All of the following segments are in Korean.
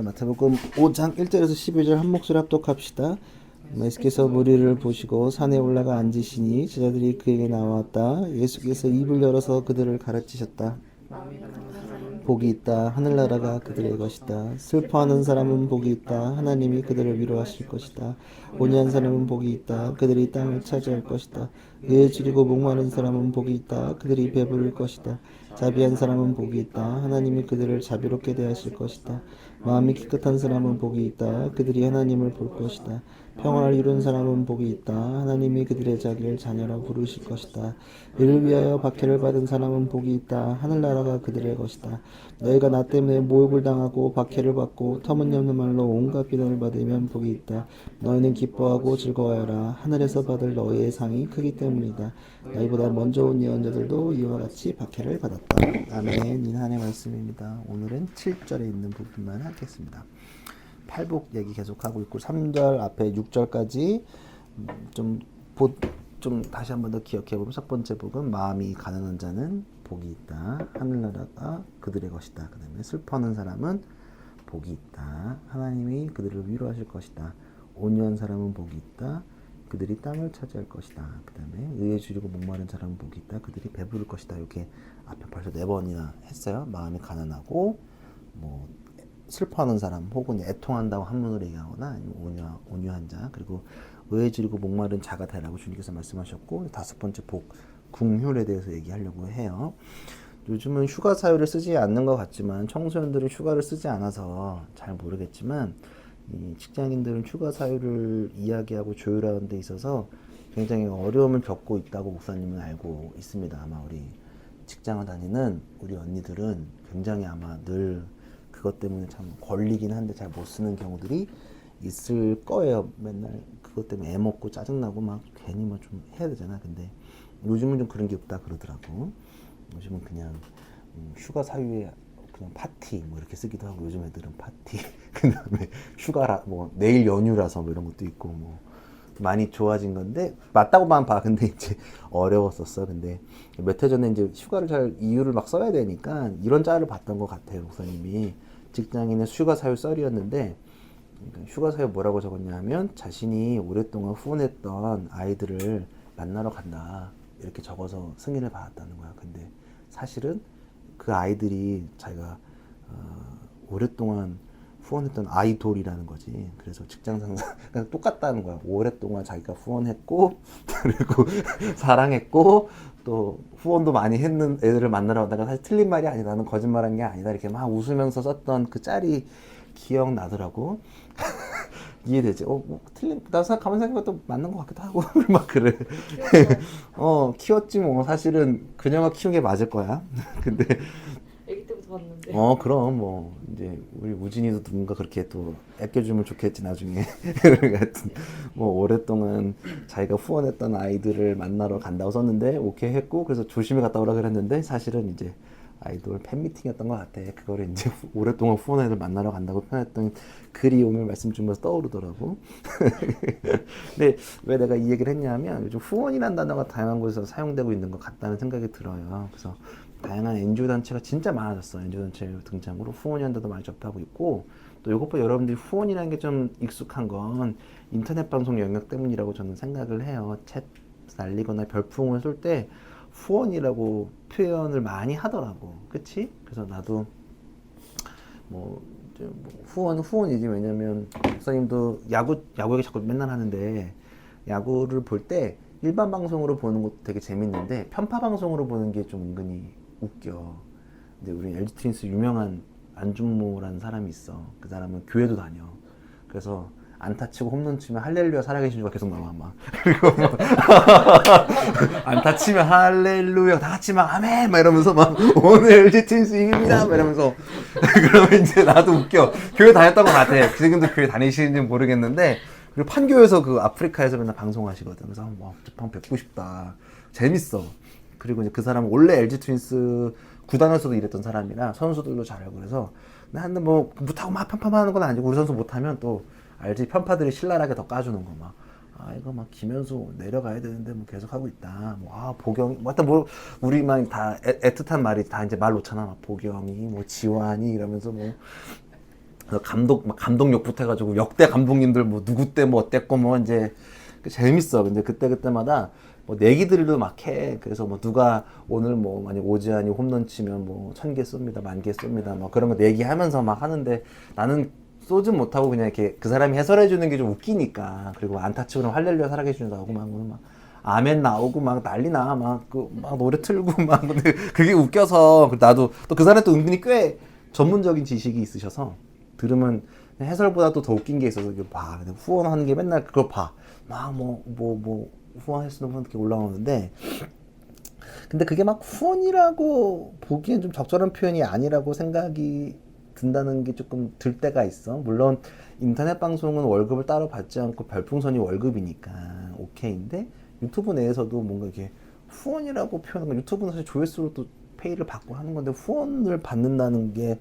마태복음 5장 1절에서 12절 한 목소리 합독합시다. 예수께서 무리를 보시고 산에 올라가 앉으시니 제자들이 그에게 나왔다. 예수께서 입을 열어서 그들을 가르치셨다. 복이 있다. 하늘나라가 그들의 것이다. 슬퍼하는 사람은 복이 있다. 하나님이 그들을 위로하실 것이다. 온유한 사람은 복이 있다. 그들이 땅을 차지할 것이다. 의에 줄이고 목마른 사람은 복이 있다. 그들이 배부를 것이다. 자비한 사람은 복이 있다. 하나님이 그들을 자비롭게 대하실 것이다. 마음이 깨끗한 사람은 복이 있다. 그들이 하나님을 볼 것이다. 평화를 이룬 사람은 복이 있다. 하나님이 그들의 자기를 자녀라 부르실 것이다. 이를 위하여 박해를 받은 사람은 복이 있다. 하늘나라가 그들의 것이다. 너희가 나 때문에 모욕을 당하고 박해를 받고 터무니없는 말로 온갖 비난을 받으면 복이 있다. 너희는 기뻐하고 즐거워하라. 하늘에서 받을 너희의 상이 크기 때문이다. 너희보다 먼저 온 예언자들도 이와 같이 박해를 받았다. 아멘. 이 하나님의 말씀입니다. 오늘은 7절에 있는 부분만 하겠습니다. 팔복 얘기 계속하고 있고 3절 앞에 6절까지 좀 다시 한 번 더 기억해보면 첫 번째 복은 마음이 가난한 자는 복이 있다. 하늘나라가 그들의 것이다. 그 다음에 슬퍼하는 사람은 복이 있다. 하나님이 그들을 위로하실 것이다. 온유한 사람은 복이 있다. 그들이 땅을 차지할 것이다. 그 다음에 의에 줄이고 목마른 사람은 복이 있다. 그들이 배부를 것이다. 이렇게 앞에 벌써 4번이나 했어요. 마음이 가난하고 뭐 슬퍼하는 사람 혹은 애통한다고 한문으로 얘기하거나 아니면 온유한 자, 그리고 의에 줄이고 목마른 자가 되라고 주님께서 말씀하셨고, 5번째 복 궁휼에 대해서 얘기하려고 해요. 요즘은 휴가 사유를 쓰지 않는 것 같지만 청소년들은 휴가를 쓰지 않아서 잘 모르겠지만 이 직장인들은 휴가 사유를 이야기하고 조율하는 데 있어서 굉장히 어려움을 겪고 있다고 목사님은 알고 있습니다. 아마 우리 직장을 다니는 우리 언니들은 굉장히 아마 늘 그것 때문에 참 걸리긴 한데 잘 못 쓰는 경우들이 있을 거예요. 맨날 그것 때문에 애 먹고 짜증나고 막 괜히 뭐 좀 해야 되잖아. 근데 요즘은 좀 그런 게 없다 그러더라고. 요즘은 그냥 휴가 사유에 그냥 파티 뭐 이렇게 쓰기도 하고, 요즘 애들은 파티 그 다음에 휴가라 뭐 내일 연휴라서 뭐 이런 것도 있고 뭐 많이 좋아진 건데 맞다고만 봐. 근데 이제 어려웠었어. 근데 몇 해 전에 이제 휴가를 잘 이유를 막 써야 되니까 이런 짤을 봤던 것 같아요. 목사님이 직장인의 휴가 사유 썰이었는데, 휴가 사유 뭐라고 적었냐 하면 자신이 오랫동안 후원했던 아이들을 만나러 간다 이렇게 적어서 승인을 받았다는 거야. 근데 사실은 그 아이들이 자기가 오랫동안 후원했던 아이돌이라는 거지. 그래서 직장 상사 그러니까 똑같다는 거야. 오랫동안 자기가 후원했고 그리고 사랑했고 또 후원도 많이 했는 애들을 만나러 가다가 사실 틀린 말이 아니다, 나는 거짓말한 게 아니다 이렇게 막 웃으면서 썼던 그 짤이 기억나더라고. 이해되지? 뭐, 나 가만 생각해보면 또 맞는 것 같기도 하고, 막 그래. 키웠지 뭐. 사실은 그녀가 키운 게 맞을 거야. 근데, 아기 때부터 봤는데. 그럼 뭐, 이제, 우리 우진이도 누군가 그렇게 또 아껴주면 좋겠지, 나중에. 하여튼, 뭐, 오랫동안 자기가 후원했던 아이들을 만나러 간다고 썼는데, 오케이 했고, 그래서 조심히 갔다 오라 그랬는데, 사실은 이제, 아이돌 팬미팅이었던 것 같아. 그거를 이제 오랫동안 후원 애들 만나러 간다고 표현했던 글이 오늘 말씀 주면서 떠오르더라고. 근데 왜 내가 이 얘기를 했냐면 요즘 후원이라는 단어가 다양한 곳에서 사용되고 있는 것 같다는 생각이 들어요. 그래서 다양한 NGO 단체가 진짜 많아졌어. NGO 단체 등장으로 후원이라는 단어도 많이 접하고 있고, 또 이것보다 여러분들이 후원이라는 게 좀 익숙한 건 인터넷 방송 영역 때문이라고 저는 생각을 해요. 챗 날리거나 별풍을 쏠 때 후원이라고 표현을 많이 하더라고. 그치? 그래서 나도 뭐 후원이지. 왜냐면 목사님도 야구 얘기 자꾸 맨날 하는데, 야구를 볼 때 일반 방송으로 보는 것도 되게 재밌는데 편파 방송으로 보는 게 좀 은근히 웃겨. 근데 우리 LG 트윈스 유명한 안준모라는 사람이 있어. 그 사람은 교회도 다녀. 그래서 안타 치고 홈런 치면 할렐루야 살아계신 주가 계속 나와 막. 그리고 안타 치면 할렐루야 다 같이 막 아멘 막 이러면서 막 오늘 LG 트윈스 이깁니다 막 이러면서 그러면 이제 나도 웃겨. 교회 다녔던 것 같아. 지금도 교회 다니시는지 모르겠는데, 그리고 판교에서 그 아프리카에서 맨날 방송하시거든. 그래서 와, 방 뵙고 싶다. 재밌어. 그리고 이제 그 사람은 원래 LG 트윈스 구단에서도 일했던 사람이라 선수들도 잘 알고, 그래서 나는 뭐 못하고 막 편파하는 건 아니고, 우리 선수 못하면 또 알지 편파들이 신랄하게 더 까주는 거 막. 이거 막 김현수 내려가야 되는데 뭐 계속 하고 있다. 뭐 보경이 뭐 하여튼 뭐 우리만 다 애틋한 말이 다 이제 말 놓잖아. 막 보경이 뭐 지환이 이러면서 뭐 그래서 감독욕부터 해가지고 역대 감독님들 뭐 누구 때 뭐 어땠고 뭐 이제 재밌어. 근데 그때마다 뭐 내기들도 막 해. 그래서 뭐 누가 오늘 뭐 만약 오지환이 홈런 치면 뭐 1000개 쏩니다, 10,000개 쏩니다. 뭐 그런 거 내기하면서 막 하는데 나는 쏘진 못하고 그냥 이렇게 그 사람이 해설해 주는 게 좀 웃기니까. 그리고 안타 치고 할렐루야 살아계시는 나오고 막 아멘 나오고 막 난리 나. 막 노래 틀고 막 근데 그게 웃겨서 나도 또 그 사람 또 은근히 꽤 전문적인 지식이 있으셔서 들으면 해설보다도 더 웃긴 게 있어서 이거 봐. 후원하는 게 맨날 그걸 봐. 막 후원하시는 분 이렇게 올라오는데 근데 그게 막 후원이라고 보기엔 좀 적절한 표현이 아니라고 생각이 든다는 게 조금 들 때가 있어. 물론 인터넷 방송은 월급을 따로 받지 않고 별풍선이 월급이니까 오케이인데 유튜브 내에서도 뭔가 이렇게 후원이라고 표현하는 건 유튜브는 사실 조회수로 또 페이를 받고 하는 건데 후원을 받는다는 게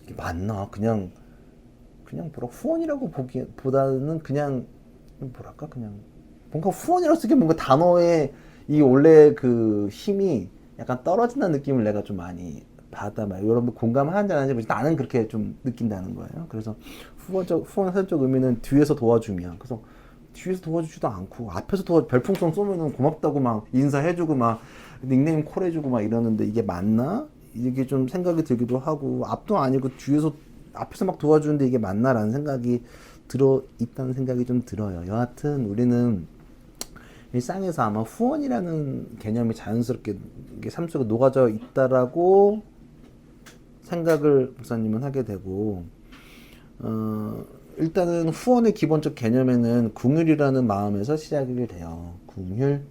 이게 맞나? 그냥 후원이라고 보기보다는 그냥 뭐랄까 그냥 뭔가 후원이라고 쓰기엔 뭔가 단어의 이 원래 그 힘이 약간 떨어진다는 느낌을 내가 좀 많이 받아 말이야. 여러분 공감하는지 안 하는지 나는 그렇게 좀 느낀다는 거예요. 그래서 후원 사적 의미는 뒤에서 도와주면 그래서 뒤에서 도와주지도 않고 앞에서 별풍선 쏘면은 고맙다고 막 인사해주고 막 닉네임 콜해주고 막 이러는데 이게 맞나? 이게 좀 생각이 들기도 하고 앞도 아니고 앞에서 막 도와주는데 이게 맞나라는 생각이 있다는 생각이 좀 들어요. 여하튼 우리는 일상에서 아마 후원이라는 개념이 자연스럽게 삶 속에 녹아져 있다라고 생각을 목사님은 하게 되고 일단은 후원의 기본적 개념에는 긍휼이라는 마음에서 시작이 돼요. 긍휼,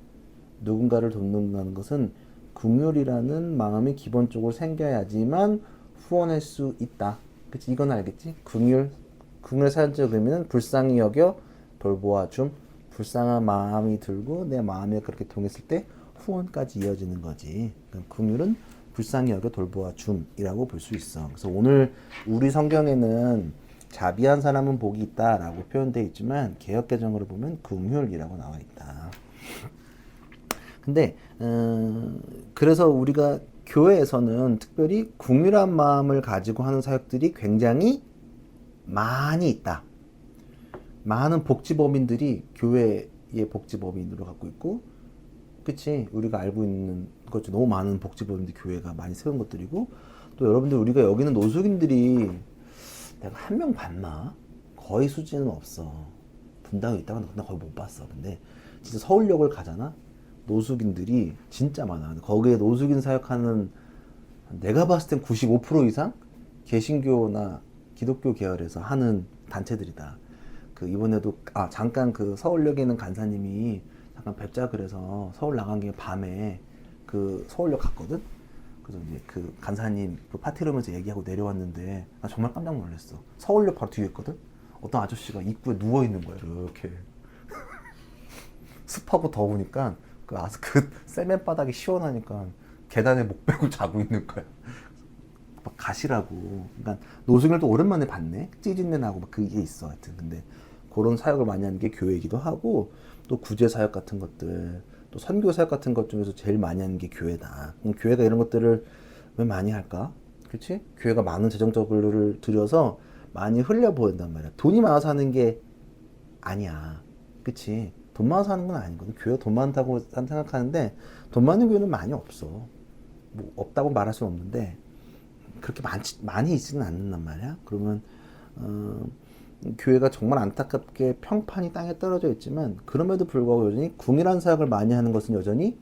누군가를 돕는다는 것은 긍휼이라는 마음이 기본적으로 생겨야지만 후원할 수 있다. 그치? 이건 알겠지? 긍휼의 사전적 의미는 불쌍히 여겨 돌보아줌. 불쌍한 마음이 들고 내 마음에 그렇게 동했을 때 후원까지 이어지는 거지. 그러니까 긍휼은 불쌍히 여겨 돌보아줌이라고 볼 수 있어. 그래서 오늘 우리 성경에는 자비한 사람은 복이 있다라고 표현되어 있지만 개역개정으로 보면 긍휼이라고 나와 있다. 근데 그래서 우리가 교회에서는 특별히 긍휼한 마음을 가지고 하는 사역들이 굉장히 많이 있다. 많은 복지법인들이 교회의 복지법인으로 갖고 있고, 그치? 우리가 알고 있는 것 중 너무 많은 복지법인들 교회가 많이 세운 것들이고, 또 여러분들 우리가 여기는 노숙인들이 내가 한 명 봤나? 거의 수지는 없어. 분당에 있다가 나 거의 못 봤어. 근데 진짜 서울역을 가잖아? 노숙인들이 진짜 많아. 근데 거기에 노숙인 사역하는 내가 봤을 땐 95% 이상 개신교나 기독교 계열에서 하는 단체들이다. 이번에도 잠깐 서울역에 있는 간사님이 잠깐 뵙자 그래서 서울 나간 게 밤에 서울역 갔거든. 그래서 이제 간사님 파티룸에서 얘기하고 내려왔는데 나 정말 깜짝 놀랐어. 서울역 바로 뒤에 있거든. 어떤 아저씨가 입구에 누워 있는 거야. 이렇게 습하고 더우니까 세면 바닥이 시원하니까 계단에 목 베고 자고 있는 거야. 막 가시라고. 그러니까 노숙인을 또 오랜만에 봤네. 찌진내 나고 막 그게 있어. 하여튼 근데 그런 사역을 많이 하는 게 교회이기도 하고 또 구제 사역 같은 것들 또 선교 사역 같은 것 중에서 제일 많이 하는 게 교회다. 그럼 교회가 이런 것들을 왜 많이 할까? 그렇지? 교회가 많은 재정적을 들여서 많이 흘려 보인단 말이야. 돈이 많아서 하는 게 아니야. 그치? 돈 많아서 하는 건 아니거든. 교회가 돈 많다고 생각하는데 돈 많은 교회는 많이 없어. 뭐 없다고 말할 수는 없는데 그렇게 많이 있지는 않는단 말이야. 그러면 교회가 정말 안타깝게 평판이 땅에 떨어져 있지만 그럼에도 불구하고 여전히 궁일한 사역을 많이 하는 것은 여전히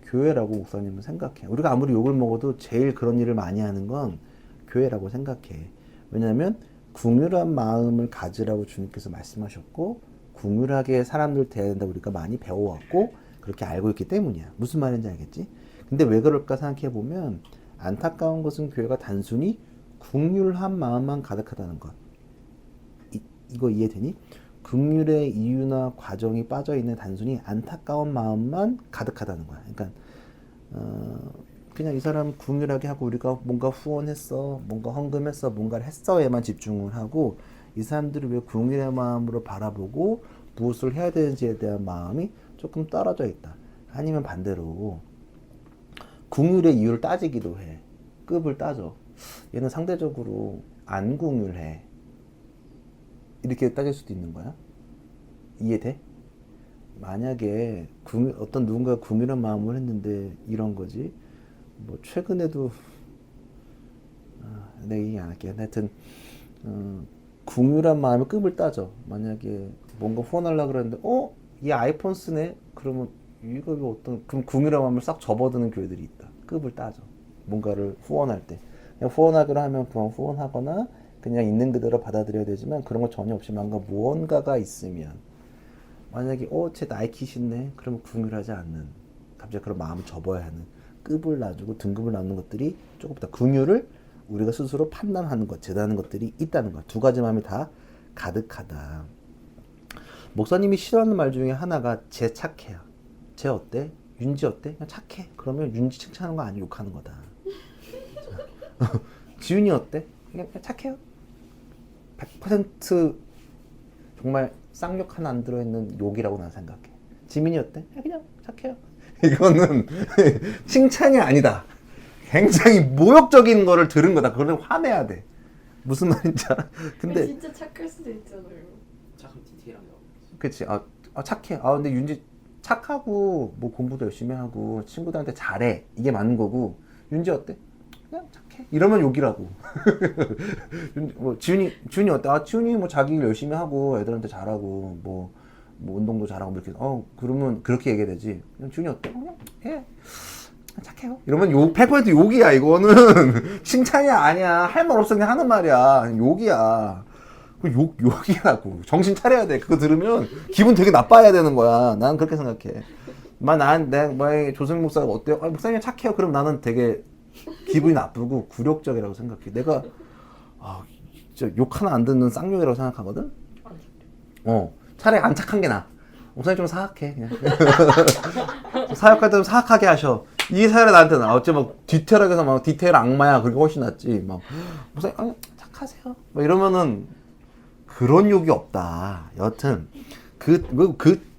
교회라고 목사님은 생각해. 우리가 아무리 욕을 먹어도 제일 그런 일을 많이 하는 건 교회라고 생각해. 왜냐하면 궁일한 마음을 가지라고 주님께서 말씀하셨고 궁일하게 사람들 대해야 된다고 우리가 많이 배워왔고 그렇게 알고 있기 때문이야. 무슨 말인지 알겠지? 근데 왜 그럴까 생각해 보면 안타까운 것은 교회가 단순히 긍휼한 마음만 가득하다는 것. 이거 이해되니? 긍휼의 이유나 과정이 빠져있는 단순히 안타까운 마음만 가득하다는 거야. 그러니까 그냥 이 사람 긍휼하게 하고 우리가 뭔가 후원했어, 뭔가 헌금했어, 뭔가를 했어에만 집중을 하고 이 사람들이 왜 긍휼의 마음으로 바라보고 무엇을 해야 되는지에 대한 마음이 조금 떨어져 있다. 아니면 반대로 긍휼의 이유를 따지기도 해. 급을 따져. 얘는 상대적으로 안 긍휼해. 이렇게 따질 수도 있는 거야. 이해돼? 만약에 어떤 누군가가 궁유란 마음을 했는데 이런 거지. 뭐 최근에도 내가 얘기 안 할게. 하여튼 궁유란 마음의 급을 따져. 만약에 뭔가 후원하려고 그러는데 얘 아이폰 쓰네? 그러면 이거 그럼 궁유란 마음을 싹 접어드는 교회들이 있다. 급을 따져. 뭔가를 후원할 때. 그냥 후원하기로 하면 그만 후원하거나 그냥 있는 그대로 받아들여야 되지만 그런 거 전혀 없이 무언가가 있으면 만약에 쟤 나이키 신네? 그러면 궁유하지 않는, 갑자기 그런 마음을 접어야 하는, 급을 놔주고 등급을 놔는 것들이 조금 더 궁유를 우리가 스스로 판단하는 것, 제대하는 것들이 있다는 것. 두 가지 마음이 다 가득하다. 목사님이 싫어하는 말 중에 하나가 쟤 착해요. 쟤 어때? 윤지 어때? 그냥 착해. 그러면 윤지 칭찬하는 거 아니고 욕하는 거다. 지윤이 어때? 그냥 착해요. 100% 정말 쌍욕 하나 안 들어있는 욕이라고 난 생각해. 지민이 어때? 그냥 착해요. 이거는 칭찬이 아니다. 굉장히 모욕적인 거를 들은 거다. 그걸 화내야 돼. 무슨 말인지 알아? 근데 진짜 착할 수도 있잖아요. 착한 디테일하게 나오고 있어. 그치. 착해. 근데 윤지 착하고 뭐 공부도 열심히 하고 친구들한테 잘해. 이게 맞는 거고. 윤지 어때? 그냥 착해. 이러면 욕이라고. 뭐 지훈이 어때? 지훈이 뭐 자기 일 열심히 하고 애들한테 잘하고 뭐 운동도 잘하고 뭐 이렇게 그러면 그렇게 얘기해야 되지. 그냥 지훈이 어때? 그냥 착해요. 이러면 100% 욕이야. 이거는 칭찬이 아니야. 할 말 없어 그냥 하는 말이야. 욕이야. 욕이라고. 정신 차려야 돼. 그거 들으면 기분 되게 나빠야 되는 거야. 나는 그렇게 생각해. 만약에 조승민 목사가 어때요? 목사님 착해요. 그럼 나는 되게 기분이 나쁘고 굴욕적이라고 생각해. 내가 진짜 욕 하나 안 듣는 쌍욕이라고 생각하거든. 차라리 안 착한 게 나아. 목사님 좀 사악해. 그냥. 사역할 때 좀 사악하게 하셔. 이게 차라리 나한테는 어째 디테일하게 해서 디테일 악마야. 그게 훨씬 낫지. 목사님 착하세요. 이러면은 그런 욕이 없다. 여튼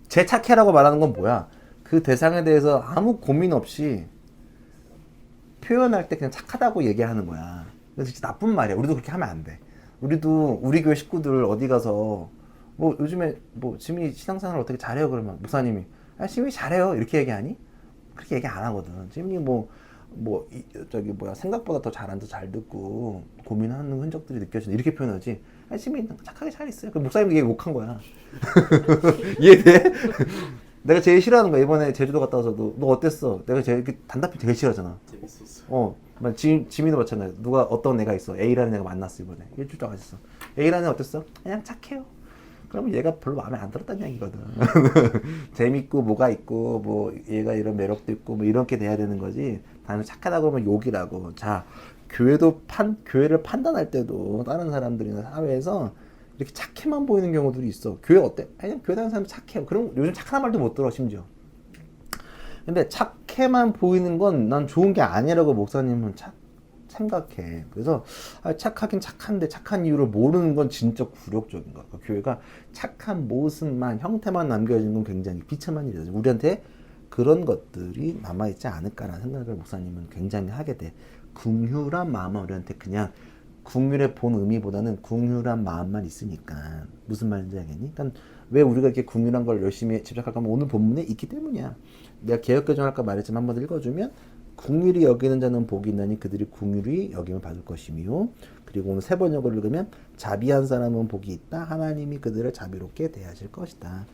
제 착해라고 말하는 건 뭐야? 그 대상에 대해서 아무 고민 없이 표현할 때 그냥 착하다고 얘기하는 거야. 그래서 진짜 나쁜 말이야. 우리도 그렇게 하면 안 돼. 우리도 우리 교회 식구들 어디 가서 요즘에 지민이 신앙생활 어떻게 잘해요? 그러면 목사님이 지민이 잘해요. 이렇게 얘기하니? 그렇게 얘기 안 하거든. 지민이 생각보다 더 잘한다, 잘 듣고 고민하는 흔적들이 느껴진다. 이렇게 표현하지. 지민이 착하게 잘 있어요. 그 목사님이 얘기 욕한 거야. 이해돼? 내가 제일 싫어하는 거야. 이번에 제주도 갔다 와서도 너 어땠어? 내가 제일 단답이 되게 싫어하잖아. 재밌었어. 지민도 마찬가지야. 누가 어떤 애가 있어. A라는 애가 만났어 이번에. 일주일 동안 있어. A라는 애 어땠어? 그냥 착해요. 그러면 얘가 별로 마음에 안 들었다는 얘기거든. 재밌고 뭐가 있고 얘가 이런 매력도 있고 이렇게 돼야 되는 거지. 단순히 착하다 그러면 욕이라고. 자, 교회를 판단할 때도 다른 사람들이나 사회에서 이렇게 착해만 보이는 경우들이 있어. 교회 어때? 그냥 교회 다니는 사람 착해요. 그럼 요즘 착한 말도 못 들어 심지어. 근데 착해만 보이는 건 난 좋은 게 아니라고 목사님은 생각해. 그래서 착하긴 착한데 착한 이유를 모르는 건 진짜 굴욕적인 거야. 교회가 착한 모습만 형태만 남겨진 건 굉장히 비참한 일이죠. 우리한테 그런 것들이 남아있지 않을까라는 생각을 목사님은 굉장히 하게 돼. 궁휼한 마음은 우리한테 그냥 궁휼의 본 의미보다는 궁휼한 마음만 있으니까. 무슨 말인지 알겠니? 그러니까 왜 우리가 이렇게 궁휼한 걸 열심히 집착할까 하면 오늘 본문에 있기 때문이야. 내가 개혁개정할까 말했지만 한번 읽어주면 궁휼히 여기는 자는 복이 있나니 그들이 궁휼히 여김을 받을 것이며, 그리고 오늘 세 번역을 읽으면 자비한 사람은 복이 있다. 하나님이 그들을 자비롭게 대하실 것이다.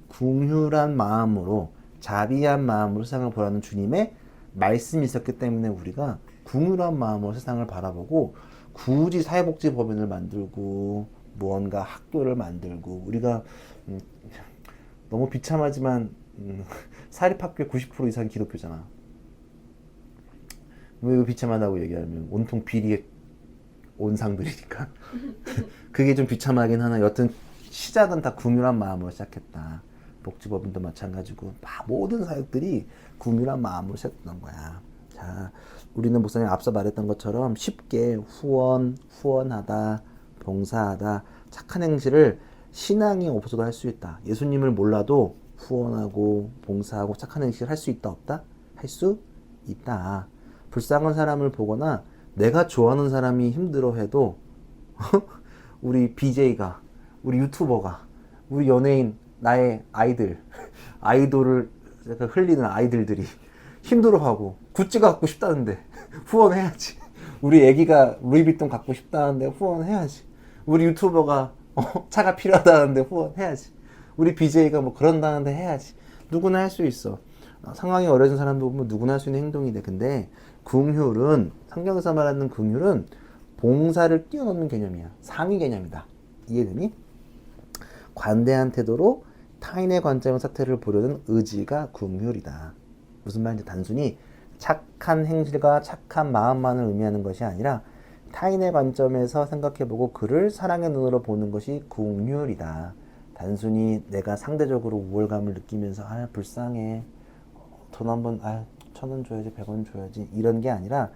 궁휼한 마음으로 자비한 마음으로 세상을 보라는 주님의 말씀이 있었기 때문에 우리가 궁휼한 마음으로 세상을 바라보고 굳이 사회복지법인을 만들고 무언가 학교를 만들고 우리가 너무 비참하지만 사립학교의 90% 이상이 기독교잖아. 왜 비참하다고 얘기하면 온통 비리의 온상들이니까. 그게 좀 비참하긴 하나. 여튼 시작은 다 궁휼한 마음으로 시작했다. 복지법인도 마찬가지고 모든 사역들이 궁휼한 마음으로 시작했던 거야. 자, 우리는 목사님 앞서 말했던 것처럼 쉽게 후원하다, 봉사하다, 착한 행실을 신앙이 없어도 할 수 있다. 예수님을 몰라도 후원하고 봉사하고 착한 행실을 할 수 있다 없다? 할 수 있다. 불쌍한 사람을 보거나 내가 좋아하는 사람이 힘들어해도 우리 BJ가 우리 유튜버가, 우리 연예인, 나의 아이돌을 약간 흘리는 아이들들이 힘들어하고 굿즈가 갖고 싶다는데 후원해야지. 우리 애기가 루이비통 갖고 싶다는데 후원해야지. 우리 유튜버가 차가 필요하다는데 후원해야지. 우리 BJ가 뭐 그런다는데 해야지. 누구나 할 수 있어. 상황이 어려진 사람도 보면 누구나 할 수 있는 행동이 돼. 근데 긍휼은, 성경에서 말하는 긍휼은 봉사를 뛰어넘는 개념이야. 상위 개념이다. 이해되니? 관대한 태도로 타인의 관점의 사태를 보려는 의지가 긍휼이다. 무슨 말인지 단순히 착한 행실과 착한 마음만을 의미하는 것이 아니라 타인의 관점에서 생각해보고 그를 사랑의 눈으로 보는 것이 긍휼이다. 단순히 내가 상대적으로 우월감을 느끼면서 불쌍해, 돈 한번 1,000원 줘야지, 100원 줘야지, 이런 게 아니라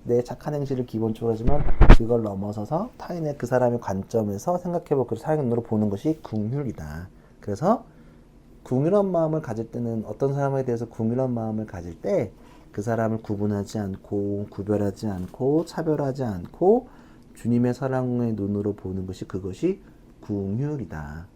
내 착한 행실을 기본적으로 하지만 그걸 넘어서서 타인의 그 사람의 관점에서 생각해보고 그를 사랑의 눈으로 보는 것이 긍휼이다. 그래서 긍휼한 마음을 가질 때는, 어떤 사람에 대해서 긍휼한 마음을 가질 때 그 사람을 구분하지 않고 구별하지 않고 차별하지 않고 주님의 사랑의 눈으로 보는 것이, 그것이 긍휼이다.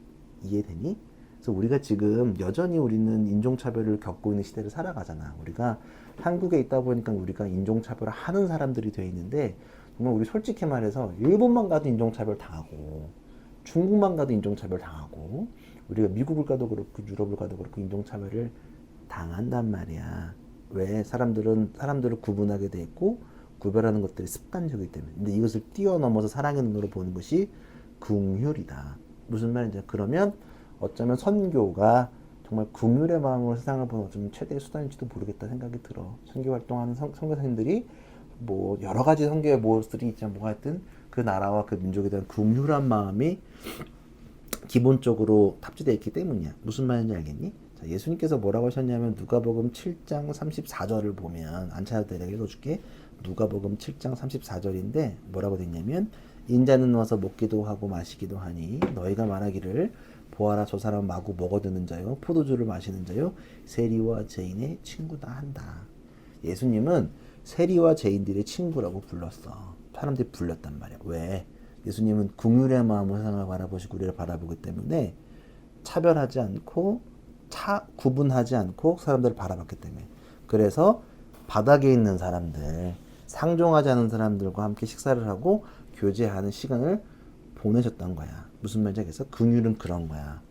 이해되니? 그래서 우리가 지금 여전히 우리는 인종차별을 겪고 있는 시대를 살아가잖아. 우리가 한국에 있다 보니까 우리가 인종차별을 하는 사람들이 돼 있는데, 정말 우리 솔직히 말해서 일본만 가도 인종차별 당하고 중국만 가도 인종차별 당하고 우리가 미국을 가도 그렇고 유럽을 가도 그렇고 인종차별을 당한단 말이야. 왜? 사람들을 구분하게 돼 있고 구별하는 것들이 습관적이기 때문에. 근데 이것을 뛰어넘어서 사랑의 눈으로 보는 것이 긍휼이다. 무슨 말인지. 그러면 어쩌면 선교가 정말 긍휼의 마음으로 세상을 보는 어쩌면 최대의 수단일지도 모르겠다 생각이 들어. 선교 활동하는 선교사님들이 뭐 여러 가지 선교의 모습들이 있지만 뭐가 하여튼 그 나라와 그 민족에 대한 긍휼한 마음이 기본적으로 탑재되어 있기 때문이야. 무슨 말인지 알겠니? 자, 예수님께서 뭐라고 하셨냐면 누가복음 7장 34절을 보면, 안 찾아도 내가 읽어줄게. 누가복음 7장 34절인데 뭐라고 됐냐면, 인자는 와서 먹기도 하고 마시기도 하니 너희가 말하기를 보아라, 저 사람은 마구 먹어드는 자요 포도주를 마시는 자요 세리와 죄인의 친구다 한다. 예수님은 세리와 죄인들의 친구라고 불렀어. 사람들이 불렸단 말이야. 왜? 예수님은 긍휼의 마음으로 세상을 바라보시고 우리를 바라보기 때문에 차별하지 않고 구분하지 않고 사람들을 바라봤기 때문에. 그래서 바닥에 있는 사람들, 상종하지 않은 사람들과 함께 식사를 하고 교제하는 시간을 보내셨던 거야. 무슨 말인지 알겠어? 긍휼은 그런 거야.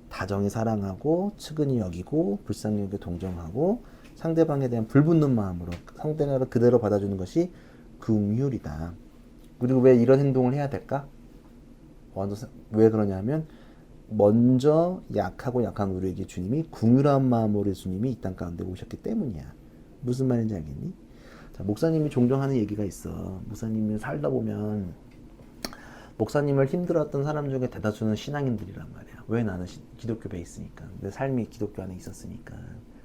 다정히 사랑하고 측은히 여기고 불쌍히 여겨 동정하고 상대방에 대한 불붙는 마음으로 상대를 그대로 받아주는 것이 긍휼이다. 그리고 왜 이런 행동을 해야 될까? 왜 그러냐면 먼저 약하고 약한 우리에게 주님이 긍휼한 마음으로 주님이 이 땅 가운데 오셨기 때문이야. 무슨 말인지 알겠니? 자, 목사님이 종종 하는 얘기가 있어. 목사님이 살다 보면 목사님을 힘들었던 사람 중에 대다수는 신앙인들이란 말이야. 왜? 나는 기독교 베이스니까. 내 삶이 기독교 안에 있었으니까.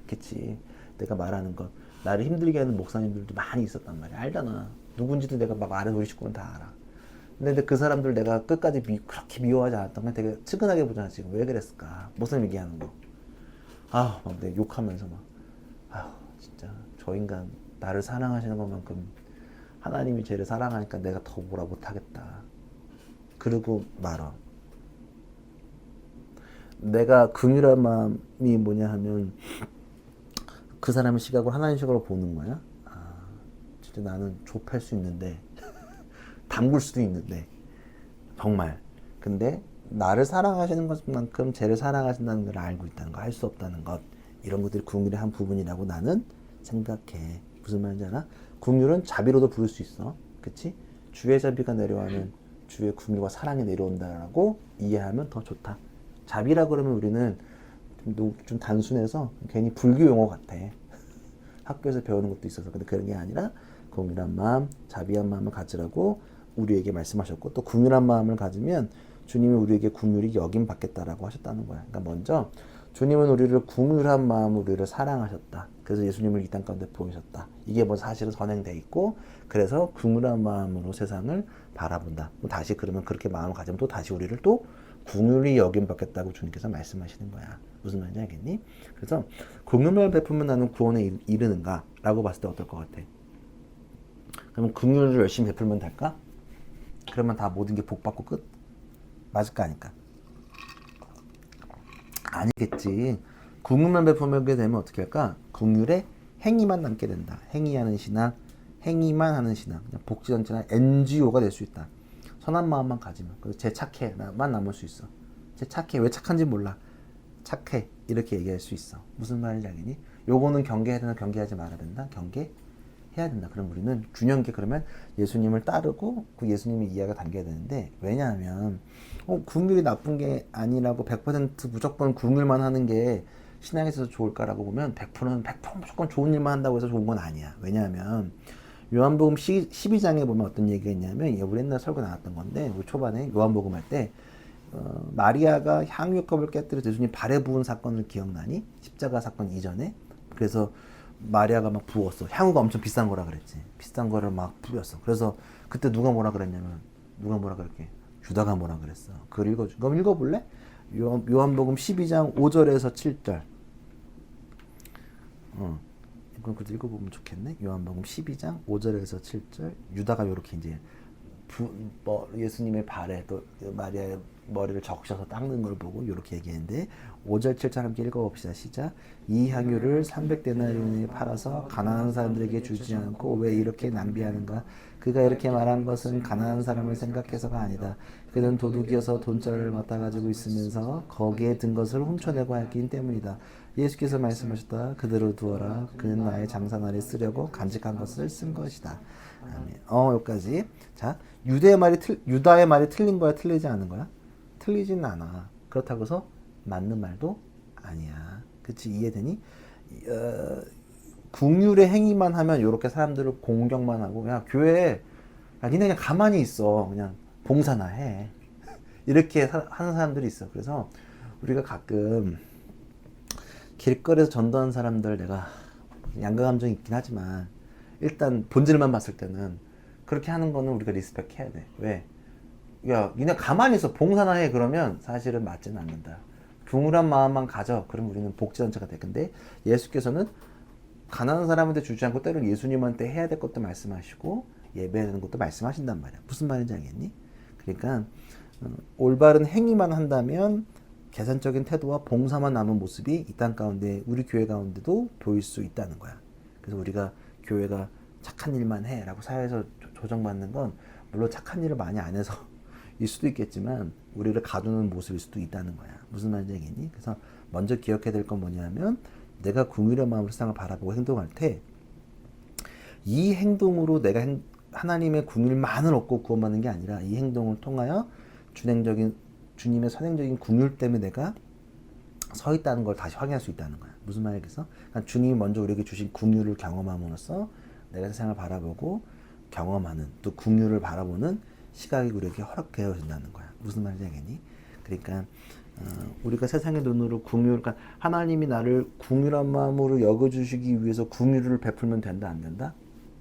그치? 내가 말하는 것, 나를 힘들게 하는 목사님들도 많이 있었단 말이야. 알잖아. 누군지도 내가 막 말해, 우리 식구는 다 알아. 근데 그 사람들 내가 끝까지 그렇게 미워하지 않았던 건 되게 측은하게 보잖아. 지금 왜 그랬을까? 목사님 얘기하는 거. 막 내가 욕하면서 진짜 저 인간 나를 사랑하시는 것만큼 하나님이 쟤를 사랑하니까 내가 더 뭐라 못하겠다. 그러고 말아. 내가 긍휼한 마음이 뭐냐 하면 그 사람의 시각으로 하나님 시각으로 보는 거야. 진짜 나는 좁힐 수 있는데 담글 수도 있는데 정말. 근데 나를 사랑하시는 것만큼 쟤를 사랑하신다는 걸 알고 있다는 거, 할 수 없다는 것, 이런 것들이 긍휼의 한 부분이라고 나는 생각해. 무슨 말인지 알아? 긍휼은 자비로도 부를 수 있어. 그치? 주의 자비가 내려오면 주의 긍휼과 사랑이 내려온다라고 이해하면 더 좋다. 자비라 그러면 우리는 좀 단순해서 괜히 불교 용어 같아. 학교에서 배우는 것도 있어서. 근데 그런 게 아니라 긍휼한 마음, 자비한 마음을 가지라고 우리에게 말씀하셨고, 또 긍휼한 마음을 가지면 주님이 우리에게 긍휼히 여김 받겠다라고 하셨다는 거야. 그러니까 먼저 주님은 우리를 긍휼한 마음으로 우리를 사랑하셨다. 그래서 예수님을 이 땅 가운데 보이셨다. 이게 뭐 사실은 선행돼 있고, 그래서 긍휼한 마음으로 세상을 바라본다. 다시 그러면 그렇게 마음을 가지면 또 다시 우리를 또 긍휼히 여김 받겠다고 주님께서 말씀하시는 거야. 무슨 말인지 알겠니? 그래서 긍휼만 베풀면 나는 구원에 이르는가? 라고 봤을 때 어떨 것 같아? 그러면 긍휼을 열심히 베풀면 될까? 그러면 다 모든 게 복 받고 끝? 맞을 거 아닐까? 아니겠지. 궁율만 베풀게 되면 어떻게 할까? 궁율에 행위만 남게 된다. 행위하는 신앙, 행위만 하는 신앙, 그냥 복지단체나 NGO가 될 수 있다. 선한 마음만 가지면, 그래서 제 착해만 남을 수 있어. 제 착해, 왜 착한지 몰라. 착해, 이렇게 얘기할 수 있어. 무슨 말인지 알겠니? 요거는 경계해야 된다, 경계하지 말아야 된다, 경계해야 된다. 그럼 우리는 균형 있게 그러면 예수님을 따르고 그 예수님의 이해가 담겨야 되는데, 왜냐하면 궁율이 나쁜 게 아니라고 100% 무조건 궁율만 하는 게 신앙에 있어서 좋을까라고 보면 100%는 100% 무조건 좋은 일만 한다고 해서 좋은 건 아니야. 왜냐하면 요한복음 12장에 보면 어떤 얘기가 있냐면, 우리 옛날 설교 나왔던 건데, 우리 초반에 요한복음 할 때 마리아가 향유컵을 깨뜨려 예수님 발에 부은 사건을 기억나니? 십자가 사건 이전에. 그래서 마리아가 막 부었어. 향유가 엄청 비싼 거라 그랬지. 비싼 거를 막 부었어. 그래서 그때 누가 뭐라 그랬냐면, 누가 뭐라 그랬게? 유다가 뭐라 그랬어. 그걸 읽어줘. 그럼 읽어볼래? 요한복음 12장 5절에서 7절. 이건 그래도 읽어보면 좋겠네. 요한복음 12장 5절에서 7절. 유다가 요렇게 이제 예수님의 발에 또 마리아의 머리를 적셔서 닦는 걸 보고 이렇게 얘기했는데, 5절 7절 함께 읽어봅시다. 시작. 이 향유를 300데나리온에 팔아서 가난한 사람들에게 주지 않고 왜 이렇게 낭비하는가? 그가 이렇게 말한 것은 가난한 사람을 생각해서가 아니다. 그는 도둑이어서 돈자를 맡아 가지고 있으면서 거기에 든 것을 훔쳐내고 하기 때문이다. 예수께서 말씀하셨다. 그대로 두어라. 그는 나의 장사날에 쓰려고 간직한 것을 쓴 것이다. 아멘. 여기까지. 자, 유다의 말이 틀린 거야, 틀리지 않은 거야? 틀리진 않아. 그렇다고 해서 맞는 말도 아니야. 그치? 이해되니? 궁율의 행위만 하면 이렇게 사람들을 공경만 하고, 야, 교회에, 야, 니네 그냥 가만히 있어. 그냥 봉사나 해. 이렇게 하는 사람들이 있어. 그래서 우리가 가끔 길거리에서 전도하는 사람들, 내가 양가감정이 있긴 하지만 일단 본질만 봤을 때는 그렇게 하는 거는 우리가 리스펙 해야 돼. 왜? 야, 니네 가만히 있어. 봉사나 해. 그러면 사실은 맞지는 않는다. 궁울한 마음만 가져. 그럼 우리는 복지단체가 돼. 근데 예수께서는 가난한 사람한테 주지 않고 때로는 예수님한테 해야 될 것도 말씀하시고 예배해야 되는 것도 말씀하신단 말이야. 무슨 말인지 알겠니? 그러니까 올바른 행위만 한다면 계산적인 태도와 봉사만 남은 모습이 이 땅 가운데, 우리 교회 가운데도 보일 수 있다는 거야. 그래서 우리가 교회가 착한 일만 해 라고 사회에서 조정받는 건 물론 착한 일을 많이 안 해서 일 수도 있겠지만 우리를 가두는 모습일 수도 있다는 거야. 무슨 말인지 알겠니? 그래서 먼저 기억해야 될 건 뭐냐면, 내가 궁휼한 마음으로 세상을 바라보고 행동할 때 이 행동으로 내가 하나님의 궁휼만을 얻고 구원받는 게 아니라, 이 행동을 통하여 주님의 선행적인 궁휼 때문에 내가 서 있다는 걸 다시 확인할 수 있다는 거야. 무슨 말이겠어? 그러니까 주님이 먼저 우리에게 주신 궁휼을 경험함으로써 내가 세상을 바라보고 경험하는, 또 궁휼을 바라보는 시각이 우리에게 허락되어진다는 거야. 무슨 말인지 알겠니? 그러니까 우리가 세상의 눈으로 그러니까 하나님이 나를 궁휼한 마음으로 여겨주시기 위해서 궁휼을 베풀면 된다, 안 된다?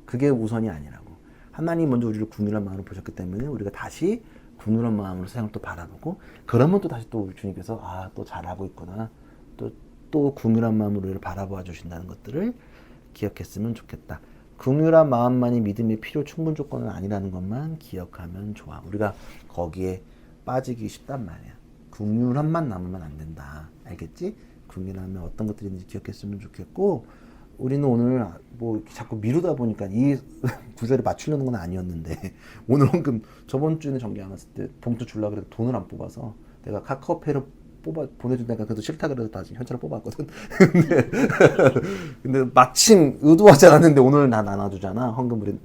그게 우선이 아니라고. 하나님 먼저 우리를 궁휼한 마음으로 보셨기 때문에 우리가 다시 궁휼한 마음으로 세상을 또 바라보고, 그러면 또 다시 또 우리 주님께서 또 잘하고 있구나, 또 궁휼한 마음으로 우리를 바라봐 주신다는 것들을 기억했으면 좋겠다. 궁휼한 마음만이 믿음의 필요 충분 조건은 아니라는 것만 기억하면 좋아. 우리가 거기에 빠지기 쉽단 말이야. 궁휼함만 남으면 안 된다. 알겠지? 궁휼하면 어떤 것들이 있는지 기억했으면 좋겠고, 우리는 오늘 자꾸 미루다 보니까 이 구절에 맞추려는 건 아니었는데, 오늘 헌금 저번 주에 정기 안 왔을 때 봉투 주려고 그래도 돈을 안 뽑아서 내가 카카오페이로 보내준다니까 그래도 싫다 그래서 다시 현찰을 뽑았거든. 근데 마침 의도하지 않았는데 오늘 나 나눠주잖아. 헌금 우리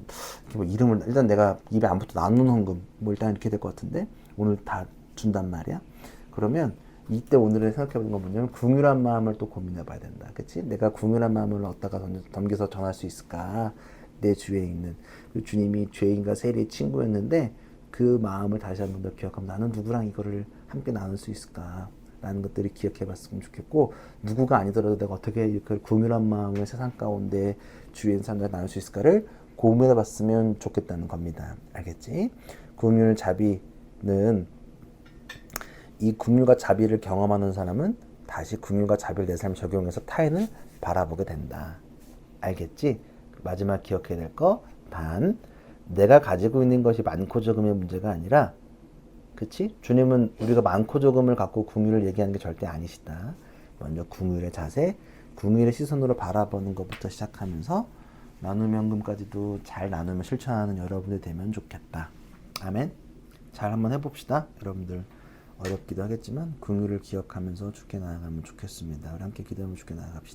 이름을 일단 내가 입에 안 붙어 나누는 헌금 일단 이렇게 될 것 같은데 오늘 다 준단 말이야. 그러면 이때 오늘을 생각해보는 건 뭐냐면, 궁휼한 마음을 또 고민해봐야 된다. 그치? 내가 궁휼한 마음을 어디다가 넘겨서 전할 수 있을까? 내 주위에 있는 주님이 죄인과 세리의 친구였는데 그 마음을 다시 한 번 더 기억하면, 나는 누구랑 이거를 함께 나눌 수 있을까? 라는 것들을 기억해봤으면 좋겠고, 누구가 아니더라도 내가 어떻게 이렇게 궁휼한 마음을 세상 가운데 주위에 있는 사람들과 나눌 수 있을까를 고민해봤으면 좋겠다는 겁니다. 알겠지? 궁휼 자비는, 이 궁휼과 자비를 경험하는 사람은 다시 궁휼과 자비를 내 삶에 적용해서 타인을 바라보게 된다. 알겠지? 마지막 기억해야 될 거, 내가 가지고 있는 것이 많고 적음의 문제가 아니라 그치? 주님은 우리가 많고 적음을 갖고 궁유를 얘기하는 게 절대 아니시다. 먼저 궁유의 자세, 궁유의 시선으로 바라보는 것부터 시작하면서 나눔연금까지도 잘 나누면 실천하는 여러분들 되면 좋겠다. 아멘. 잘 한번 해봅시다. 여러분들 어렵기도 하겠지만 궁유를 기억하면서 죽게 나아가면 좋겠습니다. 우리 함께 기도하면 죽게 나아갑시다.